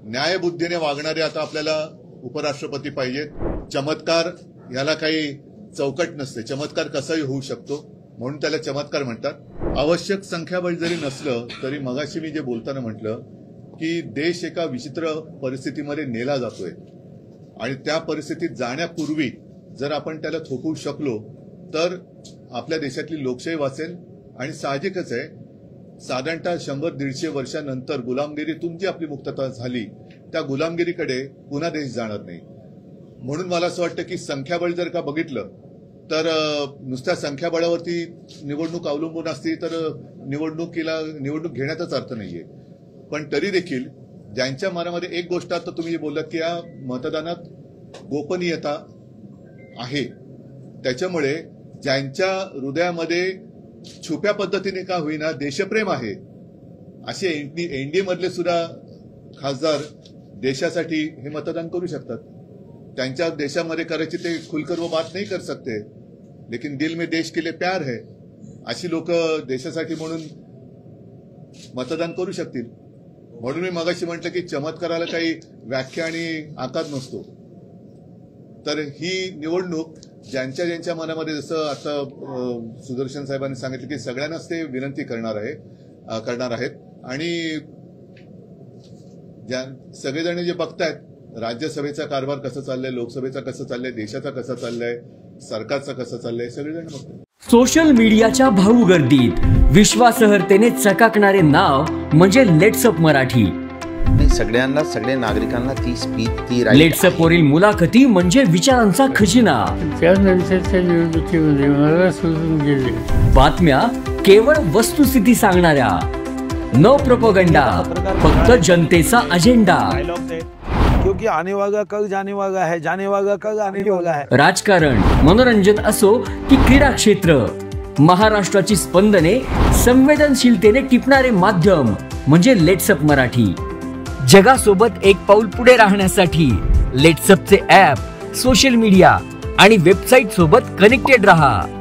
न्यायबुद्धीने वागणारे आता आपल्याला उपराष्ट्रपती पाहिजेत। चमत्कार याला काही चौकट नसते, चमत्कार कसाही होऊ शकतो म्हणून त्याला चमत्कार म्हणतात। आवश्यक संख्याबळ जरी नसलं तरी मगाशी मी जे बोलताना म्हटलं की देश एका विचित्र परिस्थितीमध्ये नेला जातोय आणि त्या परिस्थितीत जाण्यापूर्वी जर आपण त्याला थोपवू शकलो तर आपल्या देशातली लोकशाही वाचेल। आणि साहजिकच आहे, साधारणतः 100-150 वर्षांनंतर गुलामगिरीतून जी आपली मुक्तता झाली त्या गुलामगिरीकडे पुन्हा देश जाणार नाही। म्हणून मला असं वाटतं की संख्याबळ जर का बघितलं तर नुसत्या संख्याबळावरती निवडणूक अवलंबून असती तर निवडणूक घेण्याचाच अर्थ नाहीये। पण तरी देखील ज्यांच्या मनामध्ये एक गोष्ट आता तुम्ही बोललात की या मतदानात गोपनीयता आहे, त्याच्यामुळे ज्यांच्या हृदयामध्ये छुप्या पद्धतीने का होईना देशप्रेम आहे असे एनडीए मधले सुद्धा खासदार देशासाठी हे मतदान करू शकतात। त्यांच्या देशामध्ये करायची ते खुलकर वो बात नहीं कर सकते, लेकिन दिल में देश के लिए प्यार है अशी लोक देशासाठी म्हणून मतदान करू शकतील। म्हणून मी मगाशी म्हटलं की चमत्काराला काही व्याख्या आणि आकार नसतो। तर ही निवडणूक ज्यांच्या मनामध्ये, जसं आता सुदर्शन साहेबांनी सांगितलं की सगळ्यांनाच ते विनंती करणार आहेत आणि सगळेजण जे बघतायत राज्यसभेचा कारभार कसा चाललाय, लोकसभेचा कसं चाललाय, देशाचा कसा चाललाय, सरकारचा कसं चाललंय, सगळेजण बघतायत। सोशल मीडियाच्या भाऊ गर्दीत विश्वासार्हतेने चकाकणारे नाव म्हणजे लेट्सअप मराठी। सगळ्या नागरिकांना ती स्पीच लेट्सअप वरील मुलाखती म्हणजे विचारांचा खजिना। त्यानंतरच्या निवडणुकीमध्ये मला सोडून गेले। बातम्या केवळ वस्तुस्थिती सांगणाऱ्या, न प्रोपगंडा, फक्त जनतेचा अजेंडा। क्योंकि आने वाला कल जाने वाला है, जाने वाला कल आने वाला है। राजकारण, मनोरंजन असो की क्रीडा क्षेत्र, महाराष्ट्राची स्पंदने संवेदनशीलतेने टिपणारे माध्यम म्हणजे लेट्सअप मराठी। जगासोबत एक पाऊल पुढे राहण्यासाठी लेट्सअपचे ॲप, सोशल मीडिया आणि वेबसाईट सोबत कनेक्टेड रहा।